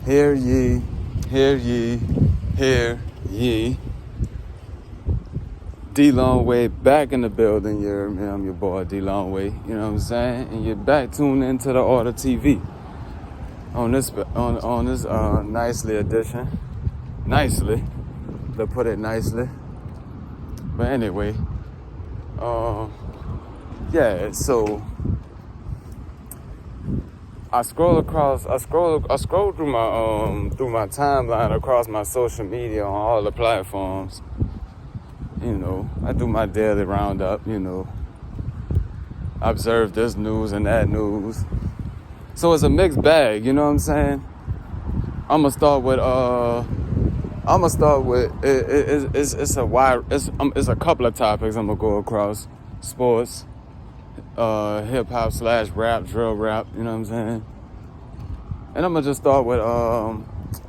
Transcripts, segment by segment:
Hear ye, hear ye, hear ye. Dee Longway back in the building. I'm your boy Dee Longway. You know what I'm saying? And you're back tuned into the Order TV on this nicely edition. Nicely, to put it nicely. But anyway, yeah. So I scroll through my timeline across my social media on all the platforms. You know, I do my daily roundup, observe this news and that news. So it's a mixed bag, you know what I'm saying? I'm gonna start with it's a couple of topics I'm gonna go across. Sports, hip hop / rap, drill rap, you know what I'm saying? And I'm gonna just start with I'm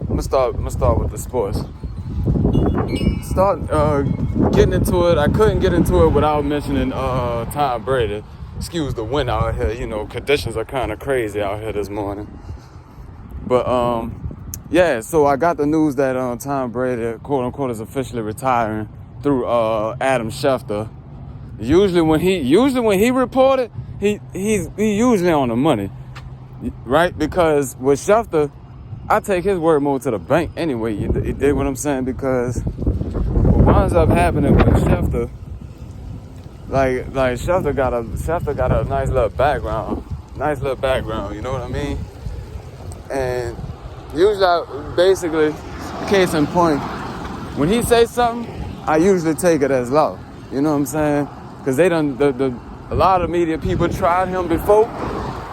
gonna start with the sports. Getting into it. I couldn't get into it without mentioning Tom Brady. Excuse the wind out here. Conditions are kind of crazy out here this morning. But yeah. So I got the news that Tom Brady, quote unquote, is officially retiring through Adam Schefter. Usually when he reported, he's usually on the money, right? Because with Schefter, I take his word more to the bank anyway. You dig what I'm saying? Because what winds up happening with Schefter, like Schefter got a nice little background. You know what I mean? And usually, basically, case in point, when he says something, I usually take it as law. You know what I'm saying? Because a lot of media people tried him before.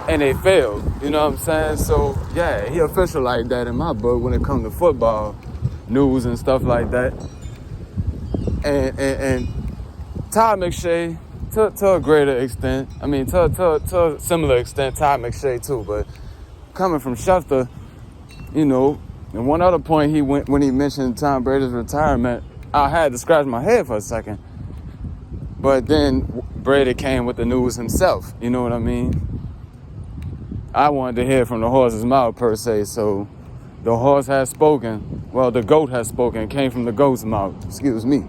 And they failed, you know what I'm saying? So, yeah, he official like that in my book when it comes to football news and stuff like that. And Todd McShay, to a greater extent, to a similar extent, Todd McShay too, but coming from Schefter, and one other point when he mentioned Tom Brady's retirement, I had to scratch my head for a second. But then Brady came with the news himself, you know what I mean? I wanted to hear from the horse's mouth, per se, so the horse has spoken. Well, the goat has spoken, came from the goat's mouth, excuse me.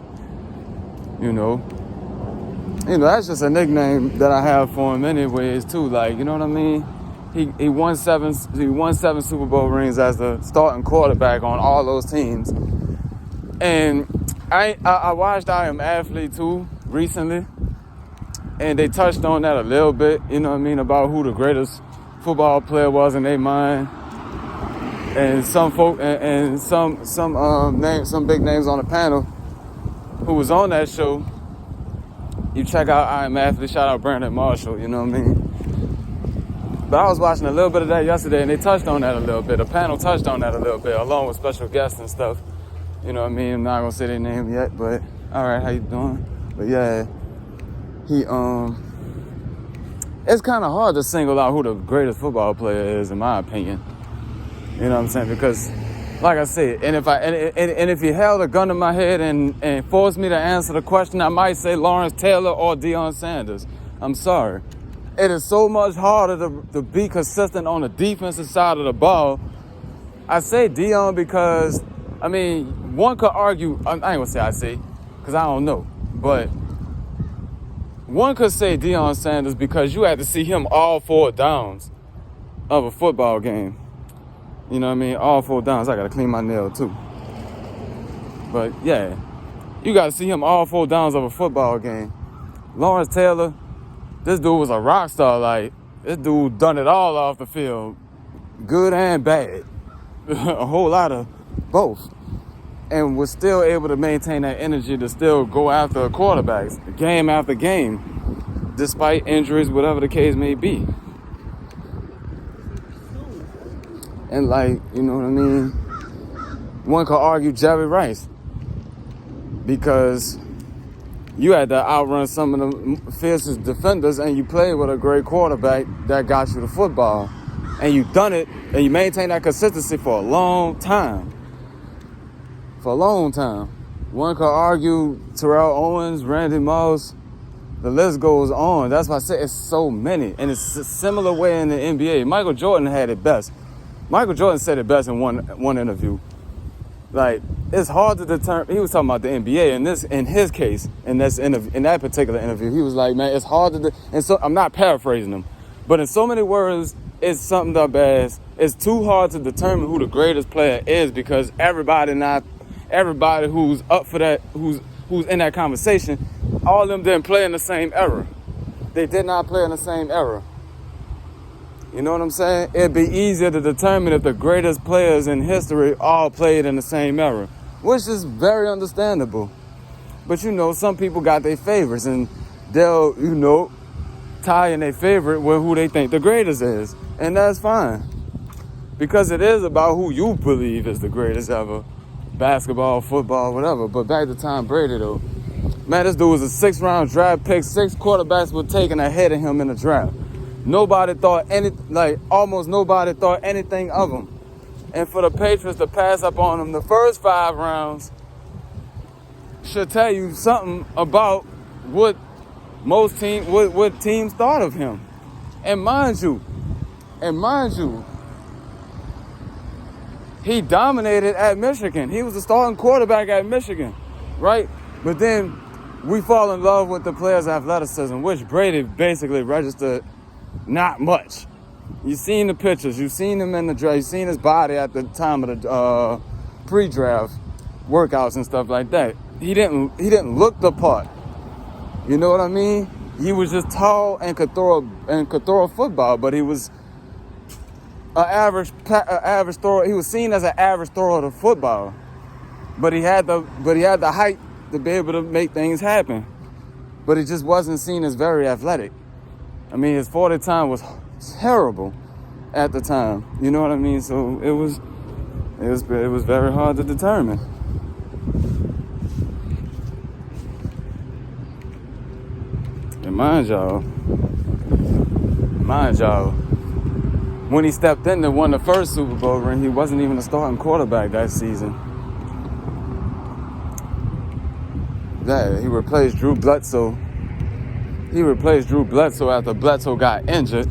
That's just a nickname that I have for him anyways, too, like, you know what I mean? He won seven Super Bowl rings as the starting quarterback on all those teams. And I watched I Am Athlete, too, recently, and they touched on that a little bit, you know what I mean, about who the greatest football player was in their mind, and some folk and some big names on the panel who was on that show. You check out I Am Athlete, shout out Brandon Marshall, you know what I mean? But I was watching a little bit of that yesterday, and they touched on that a little bit. The panel touched on that a little bit, along with special guests and stuff. You know what I mean? I'm not gonna say their name yet, but all right, how you doing? But yeah, it's kind of hard to single out who the greatest football player is, in my opinion. You know what I'm saying? Because, like I said, and if you held a gun to my head and forced me to answer the question, I might say Lawrence Taylor or Deion Sanders. I'm sorry. It is so much harder to be consistent on the defensive side of the ball. I say Deion because, one could argue, I ain't gonna say I say, because I don't know, but one could say Deion Sanders because you had to see him all 4 downs of a football game. You know what I mean? All 4 downs. I got to clean my nail too. But yeah, you got to see him all 4 downs of a football game. Lawrence Taylor, this dude was a rock star. Like, this dude done it all off the field. Good and bad. A whole lot of both. And was still able to maintain that energy to still go after quarterbacks game after game, despite injuries, whatever the case may be. And like, you know what I mean? One could argue Jerry Rice, because you had to outrun some of the fiercest defenders, and you played with a great quarterback that got you the football. And you done it, and you maintained that consistency for a long time. One could argue Terrell Owens, Randy Moss, the list goes on. That's why I say it's so many. And it's a similar way in the NBA. Michael Jordan had it best. Michael Jordan said it best in one interview. Like, it's hard to determine. He was talking about the NBA. In his case, in that particular interview, he was like, man, it's hard to. And so I'm not paraphrasing him, but in so many words, it's summed up as it's too hard to determine who the greatest player is because everybody who's up for that, who's in that conversation, all of them didn't play in the same era. They did not play in the same era. You know what I'm saying? It'd be easier to determine if the greatest players in history all played in the same era, which is very understandable. But some people got their favorites, and they'll, tie in their favorite with who they think the greatest is. And that's fine. Because it is about who you believe is the greatest ever. Basketball, football, whatever. But back to Tom Brady, though. Man, this dude was a 6th-round draft pick. 6 quarterbacks were taken ahead of him in the draft. Almost nobody thought anything of him. And for the Patriots to pass up on him the first 5 rounds should tell you something about what teams thought of him. And mind you, he dominated at Michigan. He was the starting quarterback at Michigan, right? But then we fall in love with the player's athleticism, which Brady basically registered not much. You've seen the pictures. You've seen him in the draft. You've seen his body at the time of the pre-draft workouts and stuff like that. He didn't look the part. You know what I mean? He was just tall and could throw a football, but he was an average thrower. He was seen as an average thrower of the football, but he had the height to be able to make things happen. But he just wasn't seen as very athletic. I mean, his 40 time was terrible at the time. You know what I mean? So it was very hard to determine. And mind y'all, when he stepped in and won the first Super Bowl ring, he wasn't even a starting quarterback that season. He replaced Drew Bledsoe. After Bledsoe got injured,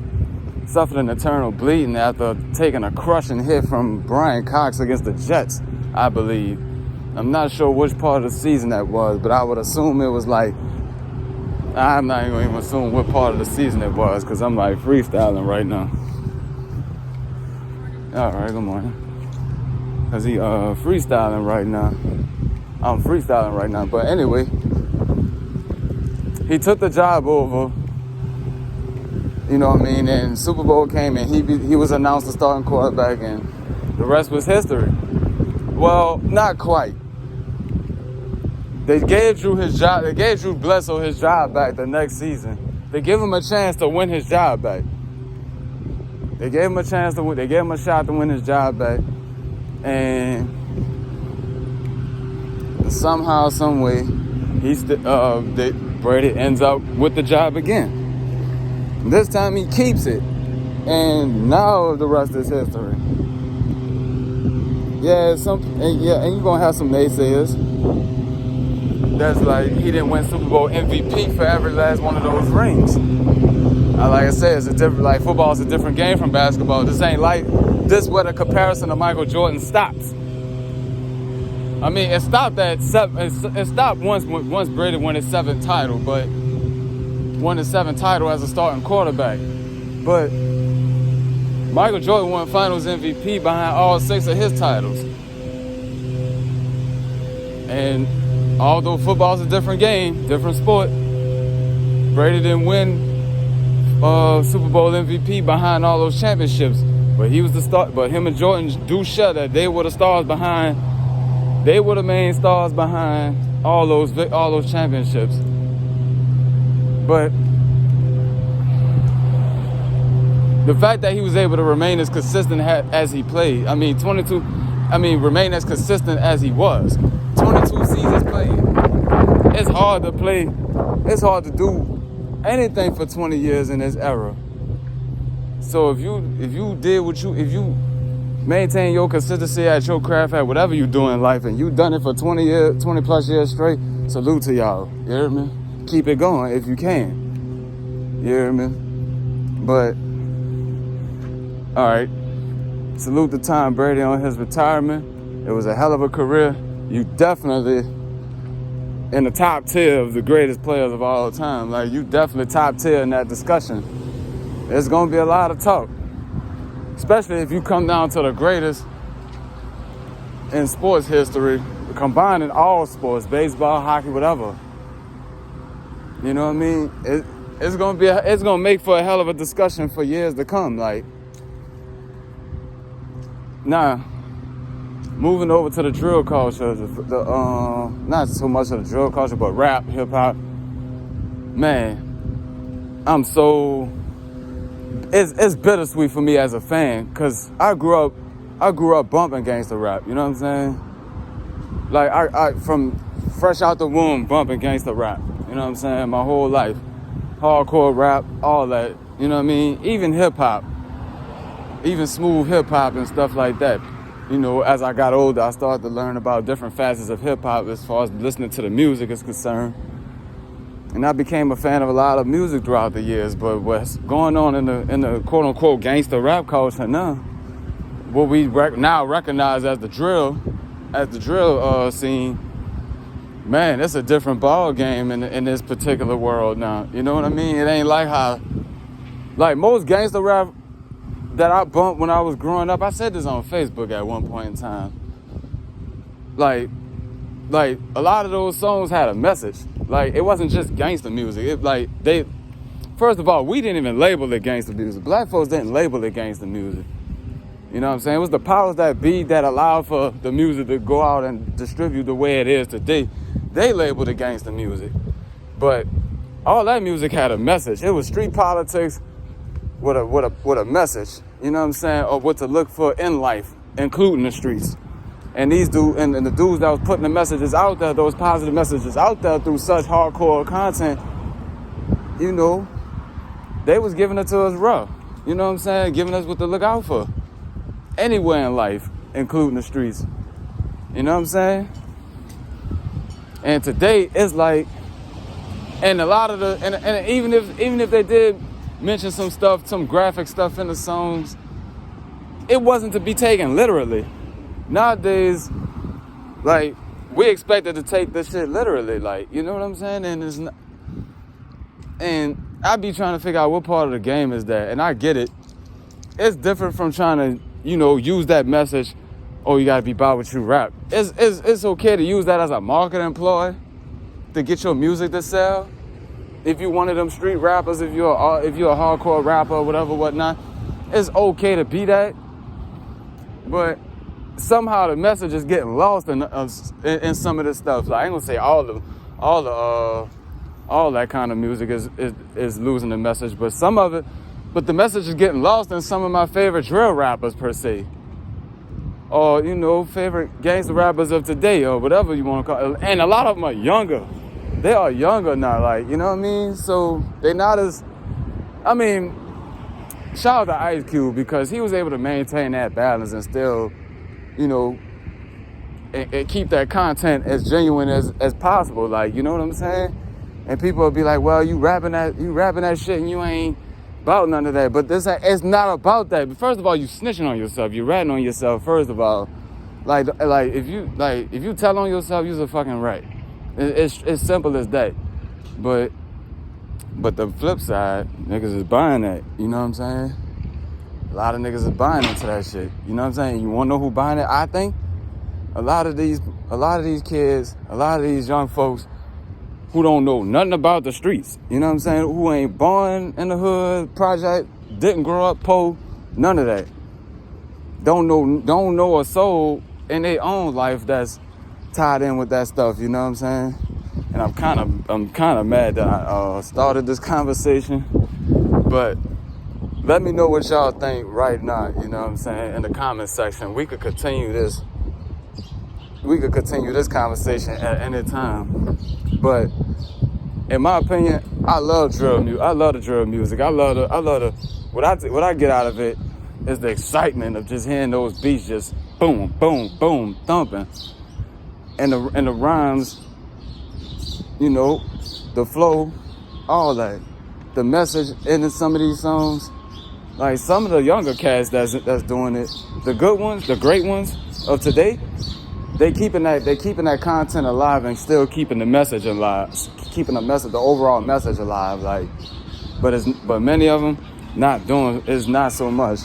suffered an internal bleeding after taking a crushing hit from Brian Cox against the Jets, I believe. I'm not sure which part of the season that was, but I would assume it was I'm not even going to assume what part of the season it was because I'm freestyling right now. All right, good morning. Because he freestyling right now. I'm freestyling right now. But anyway, he took the job over. You know what I mean? And Super Bowl came and he was announced the starting quarterback and the rest was history. Well, not quite. They gave Drew Bledsoe his job back the next season. They gave him a chance to win his job back. They gave him a shot to win his job back. And somehow, some way, Brady ends up with the job again. This time he keeps it. And now the rest is history. And you're going to have some naysayers. That's he didn't win Super Bowl MVP for every last one of those rings. Like I said, it's a different, football is a different game from basketball. This ain't this where the comparison to Michael Jordan stops. I mean, it stopped at it stopped once Brady won his 7th title, but won his 7th title as a starting quarterback. But Michael Jordan won Finals MVP behind all 6 of his titles. And although football's a different game, different sport, Brady didn't win Super Bowl MVP behind all those championships. But he was the star. But him and Jordan do share that they were the stars behind. They were the main stars behind all those championships. But the fact that he was able to remain as consistent as he played, remain as consistent as he was. 22 seasons played. It's hard to play. It's hard to do anything for 20 years in this era. So if you maintain your consistency at your craft, at whatever you do in life, and you done it for 20 plus years straight, salute to y'all. You hear me? Keep it going if you can. You hear me? But all right. Salute to Tom Brady on his retirement. It was a hell of a career. You definitely in the top tier of the greatest players of all time. Like, you definitely top tier in that discussion. There's going to be a lot of talk, especially if you come down to the greatest in sports history, combining all sports, baseball, hockey, whatever. You know what I mean? It's gonna make for a hell of a discussion for years to come. Like, now, moving over to the drill culture, not so much of the drill culture, but rap, hip hop. Man, it's bittersweet for me as a fan, cause I grew up bumping gangster rap. You know what I'm saying? Like, I from fresh out the womb bumping gangster rap. You know what I'm saying? My whole life, hardcore rap, all that. You know what I mean? Even hip hop. Even smooth hip-hop and stuff like that. You know, as I got older, I started to learn about different facets of hip-hop as far as listening to the music is concerned. And I became a fan of a lot of music throughout the years. But what's going on in the quote-unquote gangster rap culture now, what we now recognize as the drill scene, man, it's a different ball game in this particular world now. You know what I mean? It ain't like how, like, most gangster rap that I bumped when I was growing up. I said this on Facebook at one point in time. Like a lot of those songs had a message. Like, it wasn't just gangster music. First of all, we didn't even label it gangster music. Black folks didn't label it gangster music. You know what I'm saying? It was the powers that be that allowed for the music to go out and distribute the way it is today. They labeled it gangster music. But all that music had a message. It was street politics with a message, you know what I'm saying, or what to look for in life, including the streets. And these dudes, and the dudes that was putting the messages out there, those positive messages out there through such hardcore content, you know, they was giving it to us raw. You know what I'm saying? Giving us what to look out for. Anywhere in life, including the streets. You know what I'm saying? And today, it's like, and a lot of and even if they did mention some stuff, some graphic stuff in the songs, it wasn't to be taken literally. Nowadays, like, we expected to take this shit literally, like, you know what I'm saying? And it's not, and I be trying to figure out what part of the game is that, and I get it. It's different from trying to, you know, use that message, oh, you gotta be about what you rap. It's okay to use that as a marketing ploy to get your music to sell. If you one of them street rappers, if you're a hardcore rapper or whatever, whatnot, it's okay to be that. But somehow the message is getting lost in some of this stuff. Like, I ain't gonna say all that kind of music is losing the message, but some of it. But the message is getting lost in some of my favorite drill rappers per se, or, you know, favorite gangster rappers of today, or whatever you want to call it. And a lot of them are younger. They are younger now, like, you know what I mean? So they not as, I mean, shout out to Ice Cube, because he was able to maintain that balance and still, you know, and keep that content as genuine as possible, like, you know what I'm saying? And people will be like, well, you rapping that shit and you ain't about none of that. But it's not about that. But first of all, you snitching on yourself. You ratting on yourself, first of all. Like if you tell on yourself, you're a fucking rat. It's simple as that. But the flip side, niggas is buying that. You know what I'm saying? A lot of niggas is buying into that shit. You know what I'm saying? You wanna know who buying it? I think a lot of these kids, a lot of these young folks who don't know nothing about the streets. You know what I'm saying? Who ain't born in the hood, project, didn't grow up poor, none of that. Don't know a soul in their own life that's tied in with that stuff, you know what I'm saying? And I'm kind of mad that I started this conversation, but let me know what y'all think right now, you know what I'm saying, in the comment section. We could continue this conversation at any time. But in my opinion, I love drill music. I love the drill music. I love the what I get out of it is the excitement of just hearing those beats just boom, boom, boom, thumping. And the rhymes, you know, the flow, all that. The message in some of these songs, Like some of the younger cats that's doing it, the good ones, the great ones of today, they keeping that content alive and still keeping the message alive, keeping the overall message alive. Like, but many of them not doing. It's not so much.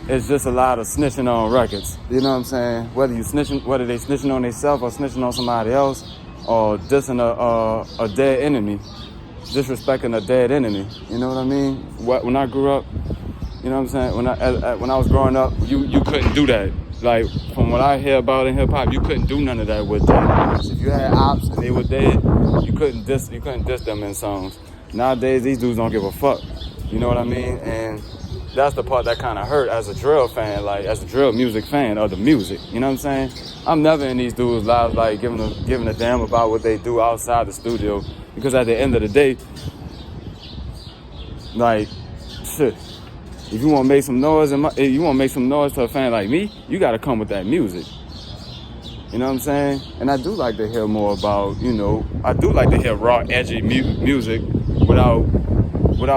It's just a lot of snitching on records. You know what I'm saying? Whether they snitching on themselves or snitching on somebody else, or dissing a dead enemy, disrespecting a dead enemy. You know what I mean? When I grew up, you know what I'm saying? When I was growing up, you couldn't do that. Like, from what I hear about in hip hop, you couldn't do none of that with that. If you had ops and they were dead, you couldn't diss them in songs. Nowadays, these dudes don't give a fuck. You know what I mean? And that's the part that kind of hurt as a drill fan, like as a drill music fan of the music. You know what I'm saying? I'm never in these dudes' lives like giving a damn about what they do outside the studio, because at the end of the day, like, shit. If you want to make some noise, if you want to make some noise to a fan like me, you got to come with that music. You know what I'm saying? And I do like to hear more about, I do like to hear raw, edgy music without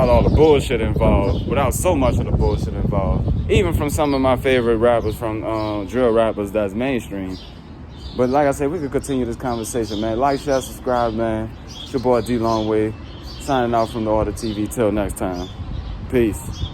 all the bullshit involved, without so much of the bullshit involved. Even from some of my favorite rappers, from drill rappers that's mainstream. But like I said, we could continue this conversation, man. Like, share, subscribe, man. It's your boy Dee Longway, signing out from the Order TV. Till next time. Peace.